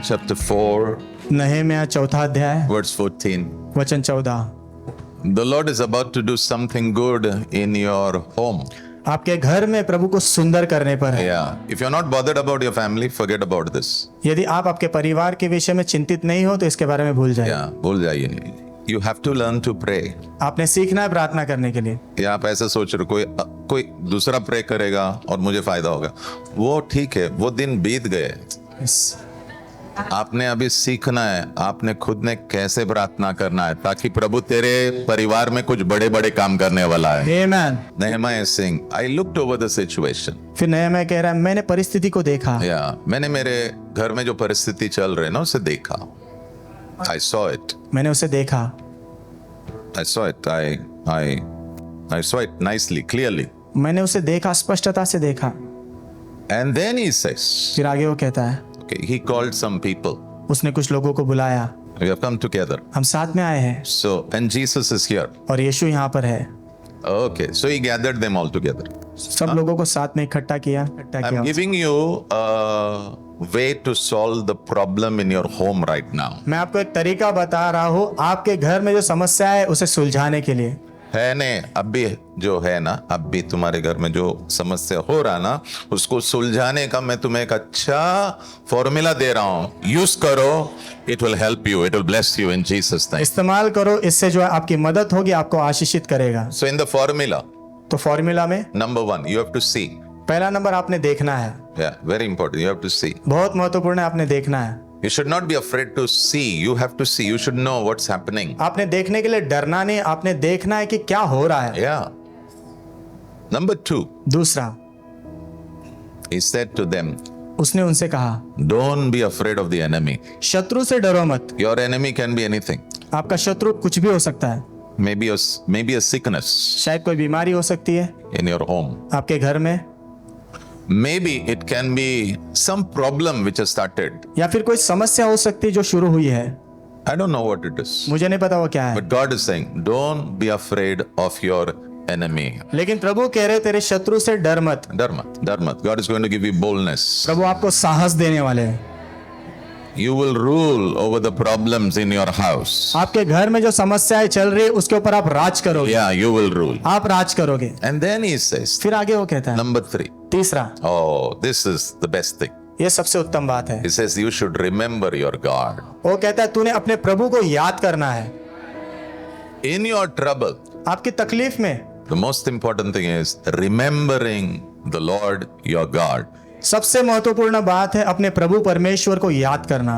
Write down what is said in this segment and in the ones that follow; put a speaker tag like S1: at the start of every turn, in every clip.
S1: chapter 4,
S2: नहम्याह चौथा अध्याय
S1: verse 14.
S2: वचन 14।
S1: The Lord is about to do something good in your home.
S2: आपके घर में प्रभु को सुंदर करने पर है।
S1: Yeah. If you're not bothered about your family, forget about this.
S2: यदि आप आपके परिवार के विषय में चिंतित नहीं हो तो इसके बारे में भूल जाइए।
S1: Yeah. भूल जाइए। You have to learn to pray.
S2: आपने सीखना है प्रार्थना करने के लिए।
S1: या आप ऐसा सोच रहे हो कोई दूसरा प्रे करेगा और मुझे फायदा होगा, वो ठीक है, वो दिन बीत गए। आपने अभी सीखना है, आपने खुद ने कैसे प्रार्थना करना है ताकि प्रभु तेरे परिवार में कुछ बड़े बड़े काम करने वाला है।
S2: आमेन।
S1: Nehemiah is saying, I looked over the situation.
S2: फिर नहम्याह कह रहा है मैंने परिस्थिति को देखा।
S1: मैंने मेरे घर में जो परिस्थिति चल रही है ना उसे देखा। I saw it.
S2: मैंने उसे देखा।
S1: I saw it. I saw it nicely, clearly.
S2: मैंने उसे देखा, स्पष्टता से देखा।
S1: And then he says,
S2: फिर आगे वो कहता है,
S1: okay, he called some people.
S2: उसने कुछ लोगों को बुलाया।
S1: We have come together.
S2: हम साथ में आए हैं।
S1: So, and Jesus is here.
S2: और यीशु यहाँ पर है।
S1: Okay, so he gathered them all together.
S2: सब लोगों को साथ में इकट्ठा किया।
S1: I'm giving you a way to solve the problem in your home right now.
S2: मैं आपको एक तरीका बता रहा हूँ आपके घर में जो समस्या है उसे सुलझाने के लिए।
S1: है ने अब भी जो है ना, अब भी तुम्हारे घर में जो समस्या हो रहा ना, उसको सुलझाने का मैं तुम्हें एक अच्छा फॉर्मूला दे रहा हूँ। यूज करो, it will help you, it will bless you in Jesus name.
S2: इस्तेमाल करो, इससे जो है आपकी मदद होगी, आपको आशीषित करेगा।
S1: सो इन द फॉर्मूला,
S2: तो फॉर्मूला में
S1: number 1, you have to see.
S2: पहला नंबर आपने देखना है।
S1: Very important, you have to see.
S2: बहुत महत्वपूर्ण है, आपने देखना है।
S1: You should not be afraid to see. You have to see. You should know what's happening.
S2: आपने देखने के लिए डरना नहीं, आपने देखना है कि क्या हो रहा है।
S1: Yeah. Number 2.
S2: दूसरा,
S1: He said to them,
S2: उसने उनसे कहा,
S1: don't be afraid of the enemy.
S2: शत्रु से डरो मत।
S1: Your enemy can be anything.
S2: आपका शत्रु कुछ भी हो सकता है।
S1: Maybe a sickness
S2: शायद कोई बीमारी हो सकती है
S1: in your home.
S2: आपके घर में।
S1: Maybe it can be some problem which has started.
S2: या फिर कोई समस्या हो सकती है जो शुरू हुई है।
S1: I don't know what it is.
S2: मुझे नहीं पता वो क्या है।
S1: But God is saying, don't be afraid of your enemy.
S2: लेकिन प्रभु कह रहे तेरे शत्रु से डर मत।
S1: डर मत. God is going to give you boldness.
S2: प्रभु आपको साहस देने वाले हैं।
S1: You will rule over the problems in your house.
S2: आपके घर में जो समस्याएं चल रही है उसके ऊपर आप राज करोगे।
S1: Yeah, you will rule.
S2: आप राज करोगे।
S1: And then he says,
S2: फिर आगे वो कहता है,
S1: number 3.
S2: तीसरा,
S1: Oh, this is the best thing.
S2: ये सबसे उत्तम बात है।
S1: He says, you should remember your God.
S2: वो कहता है तूने अपने प्रभु को याद करना है।
S1: In your trouble,
S2: आपकी तकलीफ में
S1: the most important thing is remembering the Lord your God.
S2: सबसे महत्वपूर्ण बात है अपने प्रभु परमेश्वर को याद करना।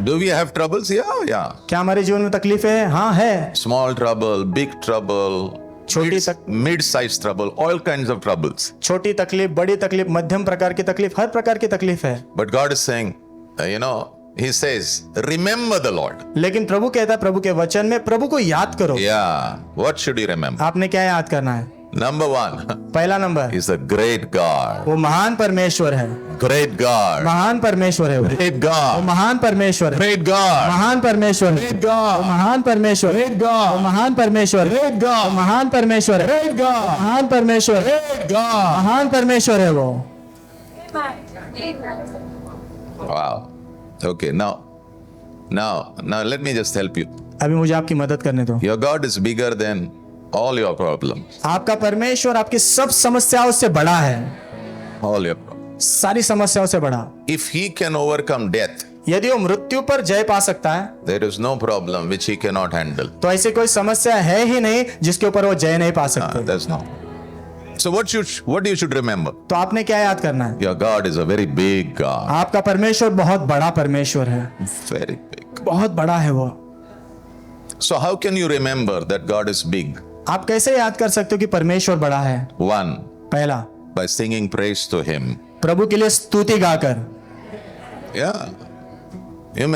S1: Do we have troubles? Yeah.
S2: क्या हमारे जीवन में तकलीफें हैं? हाँ है।
S1: Small trouble, big trouble,
S2: छोटी
S1: mid-sized trouble, all kinds of troubles.
S2: छोटी तकलीफ, बड़ी तकलीफ, मध्यम प्रकार की तकलीफ, हर प्रकार की तकलीफ है।
S1: But God is saying, He says, remember the Lord.
S2: लेकिन प्रभु कहता है प्रभु के वचन में प्रभु को याद करो।
S1: Yeah. What should you remember?
S2: आपने क्या याद करना है?
S1: Number 1.
S2: पहला number,
S1: He's a great God.
S2: वो महान परमेश्वर है।
S1: Great God.
S2: महान परमेश्वर है वो।
S1: Great
S2: वो
S1: God.
S2: महान परमेश्वर है।
S1: Great God.
S2: महान परमेश्वर है।
S1: Great God.
S2: वो महान परमेश्वर है।
S1: Great God.
S2: वो महान परमेश्वर है।
S1: Great God.
S2: वो महान परमेश्वर है।
S1: Great God.
S2: महान परमेश्वर है।
S1: Great God.
S2: महान परमेश्वर है वो।
S1: Wow. Okay, now let me just help you.
S2: अभी मुझे आपकी मदद करने दो।
S1: Your God is bigger than all your problems.
S2: आपका परमेश्वर आपकी सब समस्याओं से बड़ा है।
S1: All your problems.
S2: सारी समस्याओं से बड़ा।
S1: If he can overcome death,
S2: यदि वो मृत्यु पर जय पा सकता है
S1: there is no problem which he cannot handle.
S2: तो ऐसी कोई समस्या है ही नहीं जिसके ऊपर वो जय नहीं पा सकते।
S1: There's no. So what you should remember?
S2: तो आपने क्या याद करना है?
S1: Your God is a very big God.
S2: आपका परमेश्वर बहुत बड़ा परमेश्वर है।
S1: Very big.
S2: बहुत बड़ा है वो।
S1: So how can you remember that God is big?
S2: आप कैसे याद कर सकते हो कि परमेश्वर बड़ा है?
S1: 1.
S2: पहला,
S1: By singing praise to him.
S2: प्रभु के लिए स्तुति गाकर।
S1: Yeah.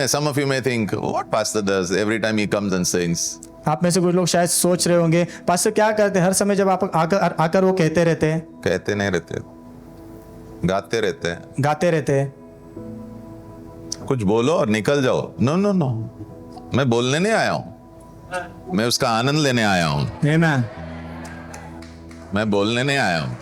S1: Some of you may think, what pastor does every time he comes and sings?
S2: आप में से कुछ लोग शायद सोच रहे होंगे पास्टर क्या करते हैं, हर समय जब आप आकर वो कहते रहते हैं।
S1: कहते नहीं रहते, गाते रहते हैं।
S2: गाते रहते हैं।
S1: कुछ बोलो और निकल जाओ। नो, मैं बोलने नहीं आया हूं, मैं उसका आनंद लेने आया हूं।
S2: आमेन।
S1: मैं बोलने नहीं आया हूं,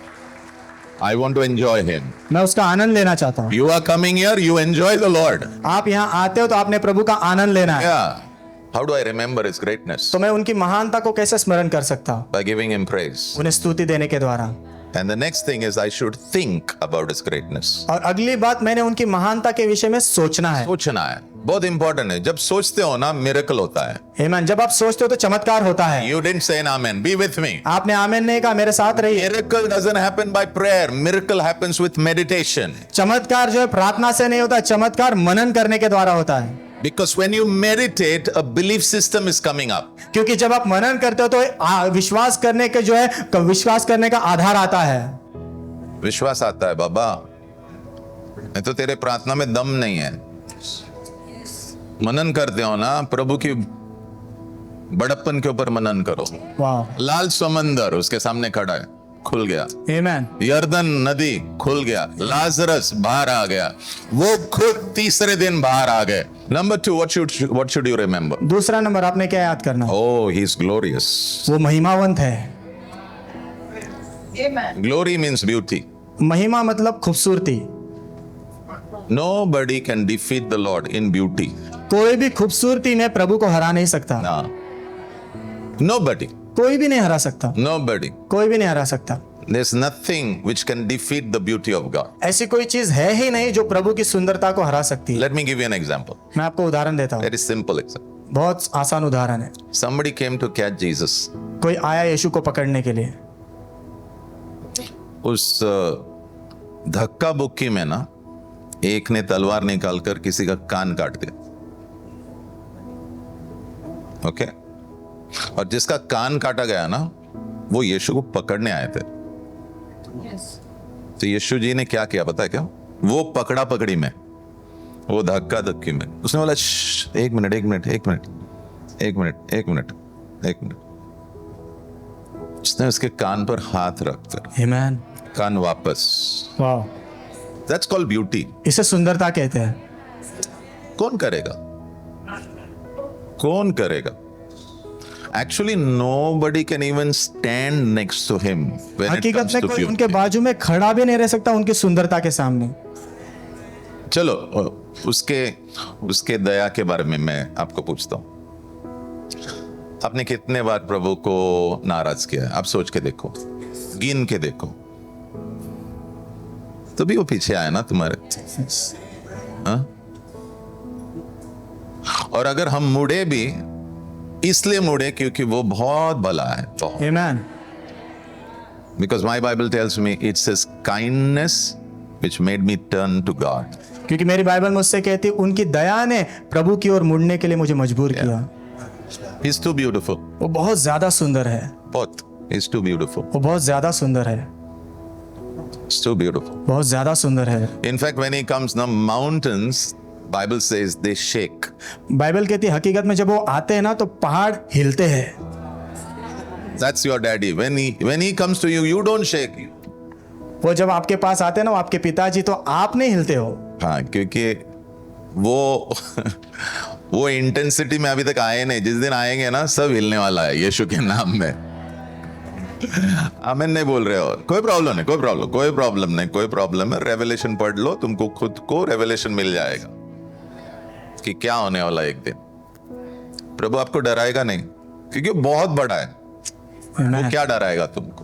S1: I want to enjoy Him.
S2: मैं उसका आनंद लेना चाहता हूँ।
S1: You are coming here, you enjoy the Lord.
S2: आप यहाँ आते हो तो आपने प्रभु का आनंद लेना है।
S1: Yeah. How do I remember His greatness?
S2: तो मैं उनकी महानता को कैसे स्मरण कर सकता हूँ?
S1: By giving Him praise.
S2: उन्हें स्तुति देने के द्वारा।
S1: And the next thing is I should think about His greatness.
S2: और अगली बात, मैंने उनकी महानता के विषय में सोचना है।
S1: सोचना है, बहुत इंपॉर्टेंट है। जब सोचते हो ना, मिरेकल होता है।
S2: आमीन। जब आप सोचते हो तो चमत्कार होता है।
S1: You didn't say an amen. Be with me.
S2: आपने आमीन नहीं कहा, मेरे साथ रहिए।
S1: Miracle doesn't happen by prayer. Miracle happens with meditation.
S2: चमत्कार जो है प्रार्थना से नहीं होता, चमत्कार मनन करने के द्वारा होता है।
S1: Because when you meditate, a belief system is coming up.
S2: क्योंकि जब आप मनन करते हो तो विश्वास करने के जो है विश्वास करने का आधार आता है।
S1: विश्वास आता है बाबा, नहीं तो तेरे प्रार्थना में दम नहीं है। मनन करते हो ना, प्रभु की बड़प्पन के ऊपर मनन करो।
S2: वाह।
S1: लाल समंदर उसके सामने खड़ा है, खुल गया।
S2: आमीन।
S1: यर्दन नदी खुल गया, लाजरस बाहर आ गया, वो खुद तीसरे दिन बाहर आ गए। Number 2, what should you remember?
S2: दूसरा नंबर आपने क्या याद करना?
S1: Oh, he is glorious.
S2: वो महिमावंत है।
S1: Glory means beauty.
S2: महिमा मतलब खूबसूरती।
S1: Nobody can defeat the Lord in beauty.
S2: कोई भी खूबसूरती में प्रभु को हरा नहीं सकता।
S1: No. Nobody.
S2: कोई भी नहीं हरा सकता।
S1: Nobody.
S2: कोई भी नहीं हरा सकता।
S1: There's nothing which can defeat the beauty of God.
S2: ऐसी कोई चीज है ही नहीं जो प्रभु की सुंदरता को हरा सकती है।
S1: Let me give you an example.
S2: मैं आपको उदाहरण देता हूँ,
S1: Very simple example.
S2: बहुत आसान उदाहरण है।
S1: Somebody came to catch Jesus.
S2: कोई आया यीशु को पकड़ने के लिए।
S1: उस धक्का बुक्की में ना, एक ने तलवार निकालकर किसी का कान काट दिया। ओके? और जिसका कान काटा गया ना, वो यीशु को पकड़ने आए थे। तो यीशु जी ने क्या किया पता है क्या? वो पकड़ा पकड़ी में, वो धक्का धक्की में, उसने बोला एक मिनट एक मिनट एक मिनट एक मिनट एक मिनट एक मिनट। उसने उसके कान पर हाथ रखकर
S2: आमीन।
S1: कान वापस।
S2: वाह।
S1: That's called beauty.
S2: इसे सुंदरता कहते हैं।
S1: कौन करेगा? कौन करेगा? Actually, nobody can even stand next to him when it
S2: हकीकत
S1: comes
S2: में
S1: to
S2: कोई उनके
S1: beauty.
S2: बाजू में खड़ा भी नहीं रह सकता उनकी सुंदरता के सामने।
S1: चलो उसके दया के बारे में मैं आपको पूछता हूं। आपने कितने बार प्रभु को नाराज किया है? आप सोच के देखो, गिन के देखो, तो भी वो पीछे आया ना तुम्हारे। हाँ? और अगर हम मुड़े भी इसलिए मुड़े क्योंकि वो बहुत भला है, बहुत।
S2: आमीन।
S1: Because my Bible tells me it's His kindness which made me turn to God.
S2: क्योंकि मेरी बाइबल मुझसे कहती है उनकी दया ने प्रभु की ओर मुड़ने के लिए मुझे मजबूर किया।
S1: He's too beautiful.
S2: वो बहुत ज्यादा सुंदर है।
S1: बहुत। He's too beautiful.
S2: वो बहुत ज्यादा सुंदर है।
S1: It's too beautiful.
S2: बहुत ज्यादा सुंदर है।
S1: In fact, when He comes, the mountains, Bible says they shake.
S2: Bible कहती है हकीकत में जब वो आते हैं ना तो पहाड़ हिलते हैं।
S1: That's your daddy. When he comes to you, you don't shake.
S2: वो जब आपके पास आते हैं ना, वो आपके पिताजी, तो आप नहीं हिलते हो।
S1: हाँ, क्योंकि वो इंटेंसिटी में अभी तक आए नहीं। जिस दिन आएंगे ना, सब हिलने वाला है यीशु के नाम में। आमीन नहीं बोल रहे हो? कोई प्रॉब्लम नहीं, कोई प्रॉब्लम है। रेवलेशन पढ़ लो, तुमको खुद को रेवलेशन मिल जाएगा कि क्या होने वाला एक दिन। प्रभु आपको डराएगा नहीं, क्योंकि वो बहुत बड़ा है। वो क्या डराएगा तुमको?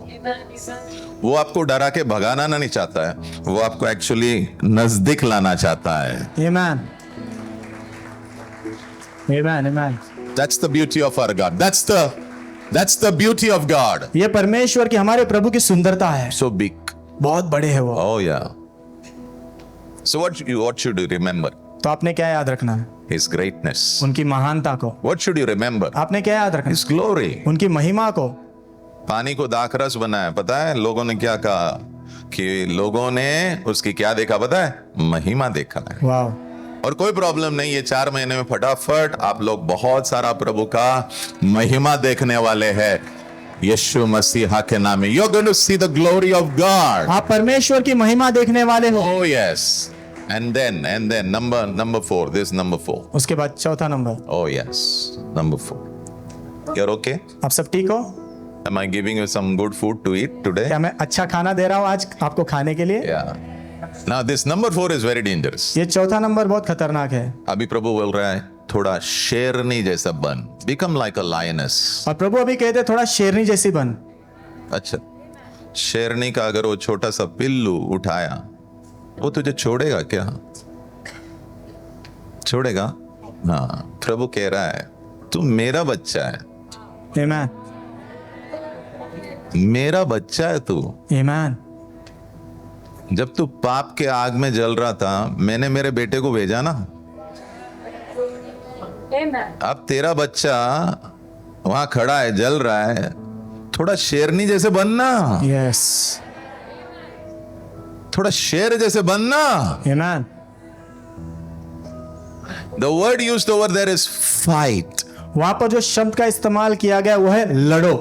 S1: वो आपको डरा के भगाना नहीं चाहता है, वो आपको एक्चुअली नजदीक लाना चाहता है।
S2: आमीन। आमीन। आमीन।
S1: That's the beauty of our God. That's the beauty of God.
S2: ये परमेश्वर की, हमारे प्रभु की सुंदरता है।
S1: So big.
S2: बहुत बड़े हैं वो।
S1: Oh yeah. So what should you remember?
S2: तो आपने क्या याद रखना है?
S1: His greatness.
S2: उनकी महानता को।
S1: What should you remember?
S2: आपने क्या याद रखना?
S1: His glory.
S2: उनकी महिमा को।
S1: पानी को दाखरस बनाया, पता है लोगों ने क्या कहा? कि लोगों ने उसकी क्या देखा पता है? महिमा देखा है।
S2: वाह।
S1: और कोई प्रॉब्लम नहीं, ये 4 महीने में फटाफट आप लोग बहुत सारा प्रभु का महिमा देखने वाले हैं यीशु मसीहा के नाम में। You're going to see the glory of God.
S2: आप परमेश्वर की महिमा देखने वाले हो।
S1: Oh yes. And then number 4. This is number 4.
S2: उसके बाद चौथा number.
S1: Oh yes. Number 4. You're okay?
S2: आप सब ठीक हो?
S1: Am I giving you some good food to eat today?
S2: क्या मैं अच्छा खाना दे रहा हूँ आज आपको खाने के लिए?
S1: Yeah. Now this number 4 is very dangerous.
S2: ये चौथा नंबर बहुत खतरनाक है।
S1: अभी प्रभु बोल रहा है थोड़ा शेरनी जैसा बन, become like a lioness.
S2: और प्रभु अभी कहते हैं थोड़ा शेरनी जैसी बन।
S1: अच्छा, शेरनी का अगर वो छोटा सा पिल्लू उठाया, वो तुझे छोड़ेगा क्या? छोड़ेगा? हाँ, प्रभु कह रहा है तू मेरा बच्चा है,
S2: आमीन,
S1: मेरा बच्चा है तू।
S2: आमीन।
S1: जब तू पाप के आग में जल रहा था, मैंने मेरे बेटे को भेजा ना। अब तेरा बच्चा वहां खड़ा है, जल रहा है, थोड़ा शेरनी जैसे बनना,
S2: यस,
S1: थोड़ा शेर जैसे बनना।
S2: आमीन।
S1: The word used over there is fight.
S2: वहां पर जो शब्द का इस्तेमाल किया गया वो है लड़ो।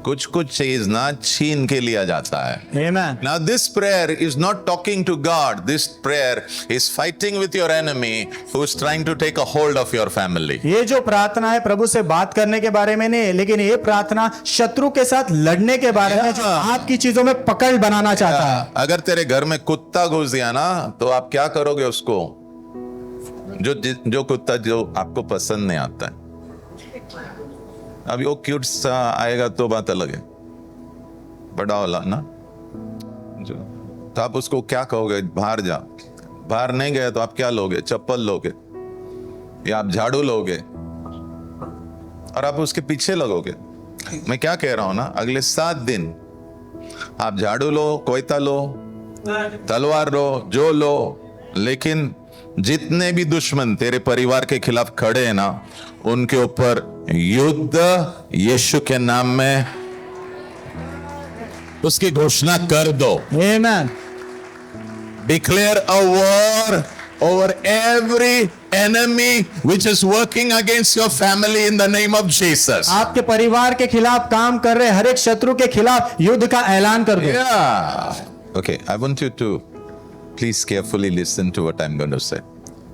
S1: कुछ कुछ चीज ना छीन के लिया जाता है।
S2: आमीन।
S1: Now this prayer is not talking to God. This prayer is fighting with your enemy who is trying to take a hold of your family.
S2: ये जो प्रार्थना है प्रभु से बात करने के बारे में नहीं है, लेकिन ये प्रार्थना शत्रु के साथ लड़ने के बारे में, जो आपकी चीजों में पकड़ बनाना चाहता है।
S1: अगर तेरे घर में कुत्ता घुस गया ना, तो आप क्या करोगे उसको? जो कुत्ता जो आपको पसंद नहीं आता है, अभी वो क्यूट सा आएगा तो बात अलग है, बड़ा वाला ना जो, तो आप उसको क्या कहोगे? बाहर जा। बाहर नहीं गया तो आप क्या लोगे? चप्पल लोगे या आप झाड़ू लोगे और आप उसके पीछे लगोगे। मैं क्या कह रहा हूं ना, अगले 7 दिन आप झाड़ू लो, कोयता लो, तलवार लो, जो लो, लेकिन जितने भी दुश्मन तेरे परिवार के खिलाफ खड़े हैं ना, उनके ऊपर युद्ध यीशु के नाम में उसकी घोषणा कर दो।
S2: आमीन।
S1: Declare a war over every enemy which is working against your family in the name of Jesus.
S2: आपके परिवार के खिलाफ काम कर रहे हर एक शत्रु के खिलाफ युद्ध का ऐलान कर दो।
S1: Yeah. Okay, I want you to please carefully listen to what I'm going to say.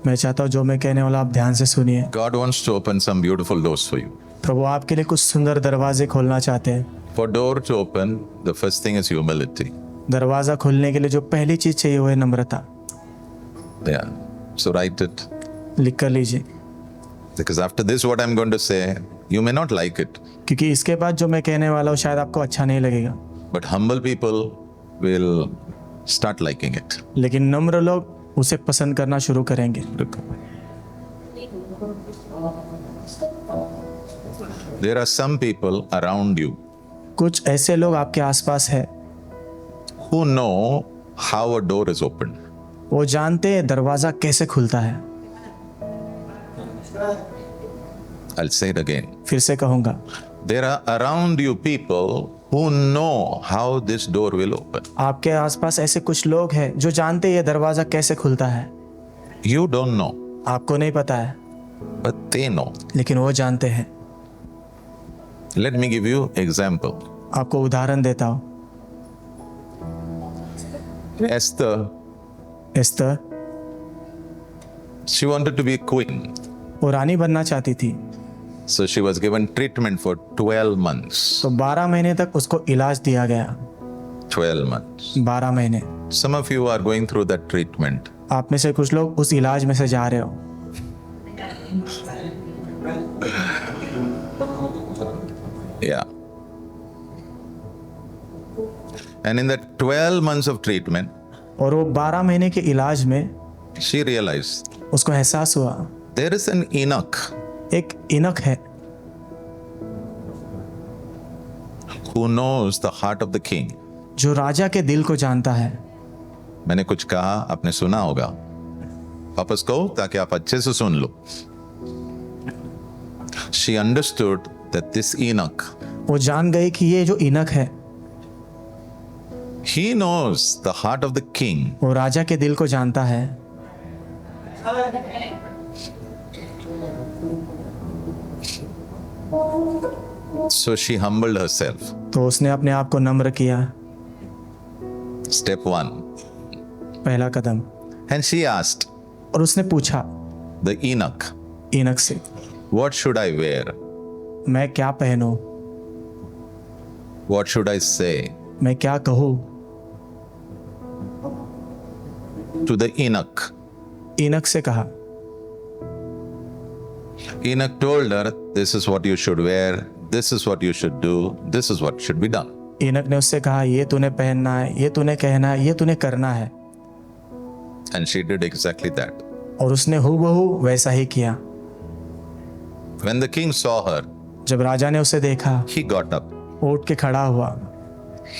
S2: मैं चाहता हूँ जो मैं कहने वाला आप ध्यान से सुनिए।
S1: God wants to open some beautiful doors for you.
S2: प्रभु आपके लिए कुछ सुंदर दरवाजे खोलना चाहते हैं।
S1: For door to open, the first thing is humility.
S2: दरवाजा खोलने के लिए जो पहली चीज चाहिए वो है नम्रता।
S1: Yeah. So write it.
S2: लिख कर लीजिए,
S1: Because after this, what I'm going to say, you may not like it.
S2: क्योंकि इसके बाद जो मैं कहने वाला हूँ शायद आपको अच्छा नहीं लगेगा,
S1: But humble people will start liking it.
S2: लेकिन नम्र लोग उसे पसंद करना शुरू करेंगे।
S1: There are some people around you
S2: कुछ ऐसे लोग आपके आसपास है,
S1: who know how a door is opened.
S2: वो जानते हैं दरवाजा कैसे खुलता है।
S1: I'll say it again.
S2: फिर से कहूंगा,
S1: There are around you people who know how this door will open.
S2: आपके आसपास ऐसे कुछ लोग हैं जो जानते हैं ये दरवाजा कैसे खुलता है।
S1: You don't know,
S2: आपको नहीं पता है,
S1: but they know.
S2: लेकिन वो जानते हैं।
S1: Let me give you example.
S2: आपको उदाहरण देता हूँ।
S1: Esther,
S2: Esther,
S1: she wanted to be a queen.
S2: वो रानी बनना चाहती थी,
S1: So she was given treatment for 12 months.
S2: तो 12 महीने तक उसको इलाज दिया गया।
S1: 12 months.
S2: 12 महीने।
S1: Some of you are going through that treatment.
S2: आप में से कुछ लोग उस इलाज में से जा रहे हो।
S1: Yeah. And in that 12 months of treatment,
S2: और वो 12 महीने के इलाज में
S1: she realized
S2: उसको एहसास हुआ
S1: there is an Enoch
S2: एक इनक है
S1: who knows the heart of the king.
S2: जो राजा के दिल को जानता है।
S1: मैंने कुछ कहा, आपने सुना होगा, वापस कहो ताकि आप अच्छे से सुन लो। She understood that this Enoch,
S2: वो जान गई कि ये जो इनक है
S1: he knows the heart of the king.
S2: वो राजा के दिल को जानता है।
S1: So she humbled herself.
S2: तो उसने अपने आप को नम्र किया।
S1: Step 1.
S2: पहला कदम।
S1: And she asked
S2: और उसने पूछा
S1: the Enoch,
S2: इनक से,
S1: what should I wear?
S2: मैं क्या पहनूं?
S1: What should I say
S2: मैं क्या कहूँ?
S1: to the Enoch?
S2: इनक से कहा।
S1: Enoch told her, this is what you should wear, this is what you should do, this is what should be done.
S2: इनक ने उससे कहा, ये तूने पहनना है, ये तूने कहना है, ये तूने करना है।
S1: And she did exactly that.
S2: और उसने हूबहू वैसा ही किया।
S1: When the king saw her,
S2: जब राजा ने उसे देखा,
S1: he got up,
S2: वो उठ के खड़ा हुआ,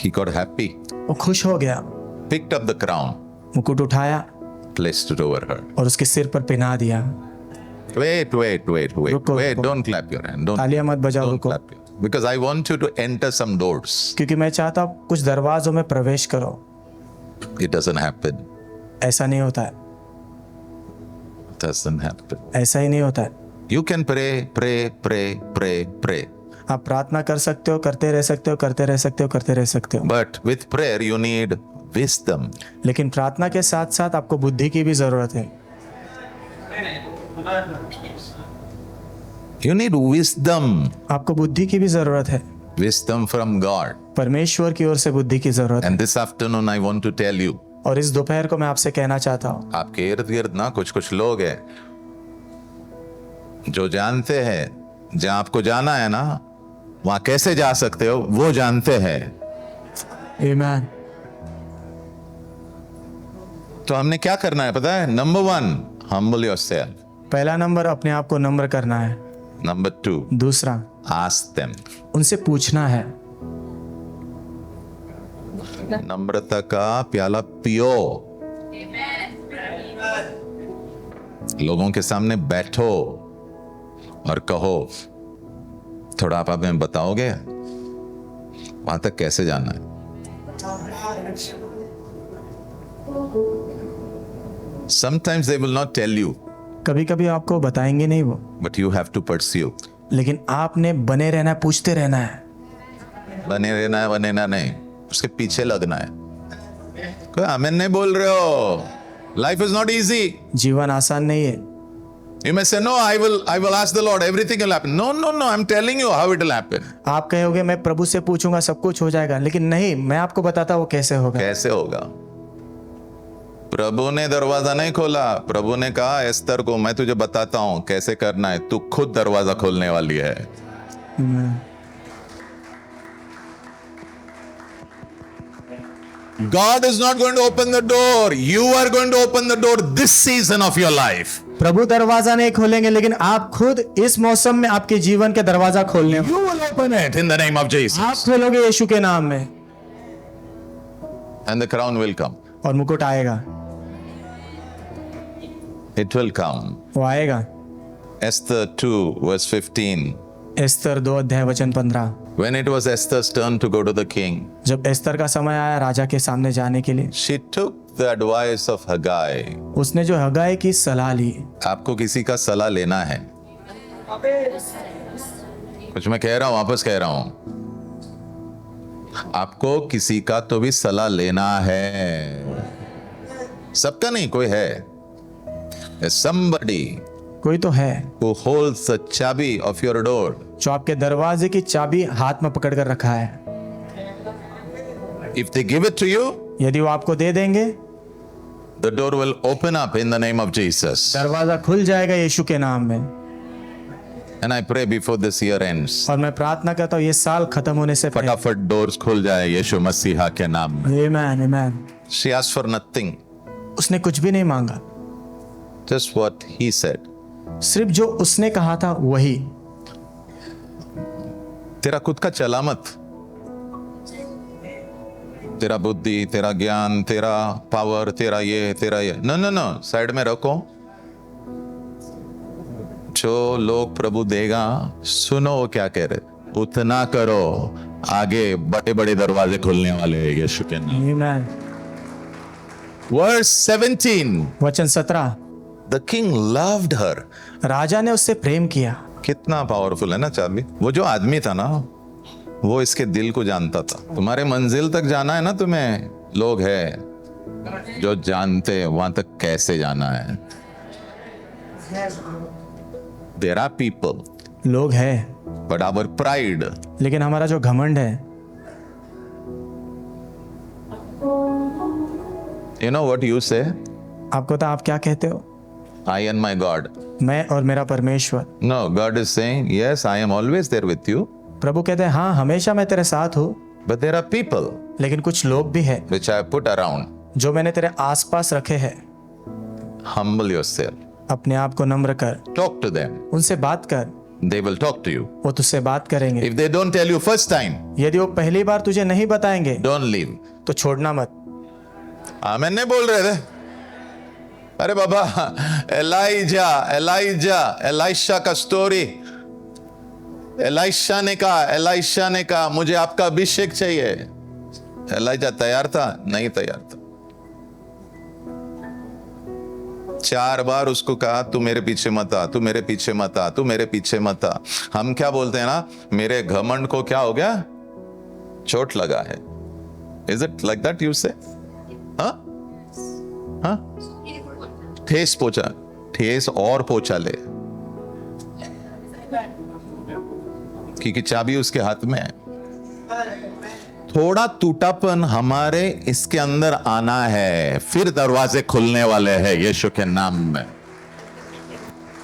S1: he got happy,
S2: वो खुश हो गया,
S1: picked up the crown,
S2: मुकुट उठाया
S1: placed it over her.
S2: और उसके सिर पर पहना दिया।
S1: Wait,
S2: रुको, रुको।
S1: don't clap your hand, don't
S2: तालियां मत बजाओ,
S1: don't
S2: रुको,
S1: clap your, because I want you to enter some doors.
S2: क्योंकि मैं चाहता हूँ कुछ दरवाजों में प्रवेश करो।
S1: It doesn't happen.
S2: ऐसा नहीं होता है,
S1: It doesn't happen.
S2: ऐसा ही नहीं होता है।
S1: You can pray.
S2: आप प्रार्थना कर सकते हो, करते रह सकते हो, करते रह सकते हो, करते रह सकते हो,
S1: But with prayer, you need wisdom.
S2: लेकिन प्रार्थना के साथ साथ आपको बुद्धि की भी जरूरत है।
S1: You need wisdom.
S2: आपको बुद्धि की भी जरूरत है,
S1: Wisdom from God.
S2: परमेश्वर की ओर से बुद्धि की जरूरत है।
S1: And this afternoon, I want to tell you,
S2: और इस दोपहर को मैं आपसे कहना चाहता हूँ,
S1: आपके इर्द गिर्द ना कुछ लोग हैं जो जानते हैं जहां आपको जाना है ना, वहां कैसे जा सकते हो वो जानते हैं।
S2: आमीन।
S1: तो हमने क्या करना है पता है? Number 1, humble yourself.
S2: पहला नंबर, अपने आप को नम्र करना है।
S1: नंबर 2,
S2: दूसरा,
S1: ask them.
S2: उनसे पूछना है।
S1: नम्रता का प्याला पियो। लोगों के सामने बैठो और कहो, थोड़ा आप हमें बताओगे वहां तक कैसे जाना है? Sometimes they will not tell you,
S2: कभी कभी आपको बताएंगे नहीं वो,
S1: but you have to pursue.
S2: लेकिन आपने बने रहना है, पूछते रहना है।
S1: बने रहना नहीं, उसके पीछे लगना है। कोई आमीन नहीं बोल रहे हो? Life is not easy.
S2: जीवन आसान नहीं है।
S1: You may say, no, I will ask the Lord, everything will happen. No, I'm telling you how it will happen.
S2: आप कहोगे मैं प्रभु से पूछूंगा सब कुछ हो जाएगा, लेकिन नहीं, मैं आपको बताता हूँ वो कैसे होगा।
S1: कैसे होगा? प्रभु ने दरवाजा नहीं खोला, प्रभु ने कहा एस्तर को मैं तुझे बताता हूं कैसे करना है, तू खुद दरवाजा खोलने वाली है। God is not going to open the door. You are going to open the door this season of your life.
S2: प्रभु दरवाजा नहीं खोलेंगे, लेकिन आप खुद इस मौसम में आपके जीवन के दरवाजा खोलने।
S1: You will open it in the name of Jesus.
S2: आप खोलोगे यीशु के नाम में,
S1: And the crown will come.
S2: और मुकुट आएगा।
S1: It will come.
S2: वो आएगा।
S1: Esther 2 verse 15.
S2: एस्तर 2 अध्याय वचन 15।
S1: When it was Esther's turn to go to the king,
S2: जब एस्तर का समय आया राजा के सामने जाने के लिए,
S1: she took the advice of Haggai.
S2: उसने जो हगाई की सलाह ली।
S1: आपको किसी का सलाह लेना है? कुछ मैं कह रहा हूं, वापस कह रहा हूं, आपको किसी का तो भी सलाह लेना है। सबका नहीं, कोई है। Somebody
S2: कोई तो है
S1: who holds the चाबी of your door.
S2: जो आपके दरवाजे की चाबी हाथ में पकड़ कर रखा है।
S1: If they give it to you,
S2: यदि वो आपको दे देंगे,
S1: the door will open up in the name of Jesus.
S2: दरवाजा खुल जाएगा यीशु के नाम में।
S1: And I pray before this year ends,
S2: और मैं प्रार्थना करता हूँ ये साल खत्म होने से पहले।
S1: फटाफट doors खुल जाए यीशु मसीहा के नाम में।
S2: आमीन, आमीन।
S1: She asked for nothing,
S2: उसने कुछ भी नहीं मांगा,
S1: just what he said.
S2: सिर्फ जो उसने कहा था वही।
S1: तेरा खुद का चला मत, तेरा बुद्धि, तेरा ज्ञान, तेरा पावर, तेरा ये नो, साइड में रखो। जो लोग प्रभु देगा, सुनो वो क्या कह रहे, उतना करो, आगे बड़े बड़े दरवाजे खुलने वाले हैं यीशु के नाम।
S2: आमीन।
S1: Verse 17,
S2: वचन 17।
S1: the king loved her.
S2: राजा ने उससे प्रेम किया।
S1: कितना पावरफुल है ना चाबी। वो जो आदमी था ना, वो इसके दिल को जानता था। तुम्हारे मंजिल तक जाना है ना, तुम्हें लोग हैं जो जानते हैं वहां तक कैसे जाना है। There are people,
S2: लोग हैं,
S1: but our pride
S2: लेकिन हमारा जो घमंड है,
S1: You know what you say?
S2: आपको तो आप क्या कहते हो?
S1: I and my God.
S2: मैं और मेरा परमेश्वर।
S1: No, God is saying, yes, I am always there with you.
S2: प्रभु कहते हैं हाँ हमेशा मैं तेरे साथ हूँ,
S1: But there are people
S2: लेकिन कुछ लोग भी हैं
S1: which I have put around.
S2: जो मैंने तेरे आसपास रखे हैं।
S1: Humble yourself.
S2: अपने आप को नम्र कर,
S1: Talk to them.
S2: उनसे बात कर,
S1: They will talk to you.
S2: वो तुझसे बात करेंगे।
S1: If they don't tell you first time,
S2: यदि वो पहली बार तुझे नहीं बताएंगे
S1: don't leave.
S2: तो छोड़ना मत।
S1: आमेन नहीं बोल रहे थे? अरे बाबा, एलाइशा का स्टोरी। एलाइशा ने कहा मुझे आपका अभिषेक चाहिए। एलाइजा तैयार था? नहीं तैयार था। 4 बार उसको कहा तू मेरे पीछे मत आ, तू मेरे पीछे मत आ, तू मेरे पीछे मत आ। हम क्या बोलते हैं ना, मेरे घमंड को क्या हो गया? चोट लगा है। Is it like that you से? हाँ, ठेस पोछा, ठेस और पोछा ले, क्योंकि चाबी उसके हाथ में है। थोड़ा टूटापन हमारे इसके अंदर आना है, फिर दरवाजे खुलने वाले हैं यीशु के नाम में।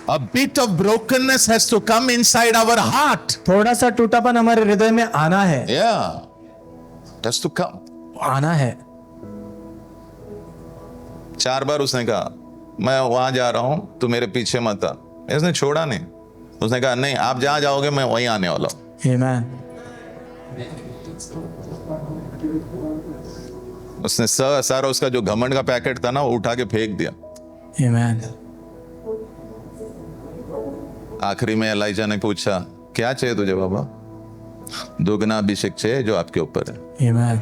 S1: A bit of brokenness has to come inside our heart.
S2: थोड़ा सा टूटापन हमारे हृदय में आना है।
S1: Yeah, it has to come.
S2: आना है।
S1: 4 बार उसने कहा मैं वहां जा रहा हूं, तू मेरे पीछे मत आ। इसने छोड़ा नहीं। उसने कहा नहीं, आप जहां जाओगे मैं वहीं आने वाला हूं।
S2: आमीन।
S1: उसने सारा उसका जो घमंड का पैकेट था ना, वो उठा के फेंक दिया।
S2: आमीन।
S1: आखिरी में एलाइजा ने पूछा क्या चाहिए तुझे बाबा? दुगना अभिषेक चाहिए जो आपके ऊपर है।
S2: आमीन।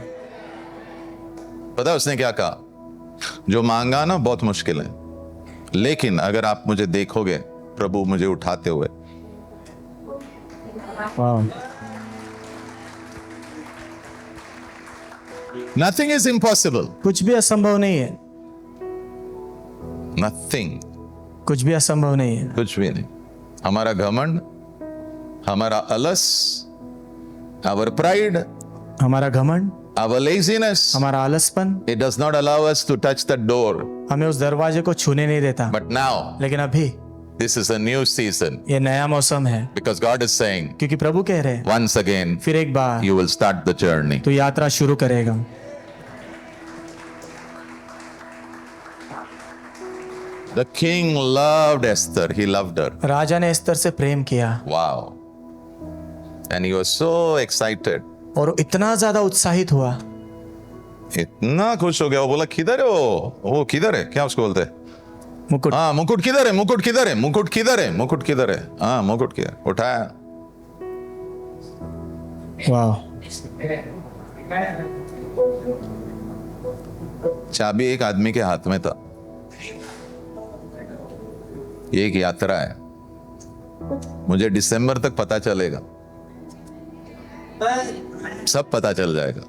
S1: पता है उसने क्या कहा? जो मांगा ना बहुत मुश्किल है, लेकिन अगर आप मुझे देखोगे प्रभु मुझे उठाते हुए,
S2: वाह।
S1: Nothing is impossible.
S2: कुछ भी असंभव नहीं है।
S1: नथिंग,
S2: कुछ भी असंभव नहीं है।
S1: कुछ भी नहीं। हमारा घमंड, हमारा अलस, आवर प्राइड,
S2: हमारा घमंड,
S1: our laziness,
S2: हमारा आलसपन
S1: it does not allow us to touch the door.
S2: हमें उस दरवाजे को छूने नहीं देता।
S1: But now,
S2: लेकिन अभी
S1: this is a new season,
S2: ये नया मौसम है,
S1: because God is saying,
S2: क्योंकि प्रभु कह रहे हैं
S1: once again,
S2: फिर एक बार
S1: you will start the journey.
S2: तो यात्रा शुरू करेगा।
S1: The king loved Esther. He loved her.
S2: राजा ने एस्तर से प्रेम किया
S1: Wow. And he was so excited.
S2: और वो इतना ज्यादा उत्साहित हुआ,
S1: इतना खुश हो गया, वो बोला किधर है वो किधर है? क्या उसको बोलते हैं?
S2: मुकुट।
S1: हाँ, मुकुट किधर है? मुकुट किधर है? मुकुट किधर है? मुकुट किधर है? हाँ, मुकुट किधर? उठाया।
S2: वाह।
S1: चाबी एक आदमी के हाथ में था। ये एक यात्रा है, मुझे दिसंबर तक पता चलेगा, सब पता चल जाएगा,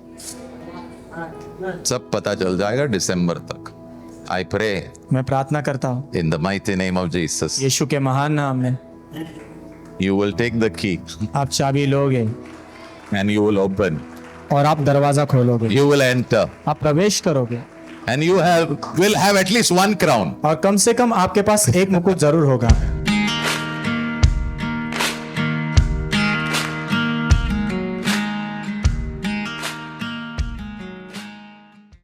S1: सब पता चल जाएगा दिसंबर तक। आई प्रे
S2: मैं प्रार्थना करता हूँ
S1: in the mighty name of Jesus,
S2: यीशु के महान नाम में,
S1: you will take the key
S2: आप चाबी लोगे
S1: एंड यू विल ओपन,
S2: और आप दरवाजा खोलोगे,
S1: यू विल एंटर
S2: आप प्रवेश करोगे,
S1: and you will have at least 1 crown.
S2: और कम से कम आपके पास एक मुकुट जरूर होगा।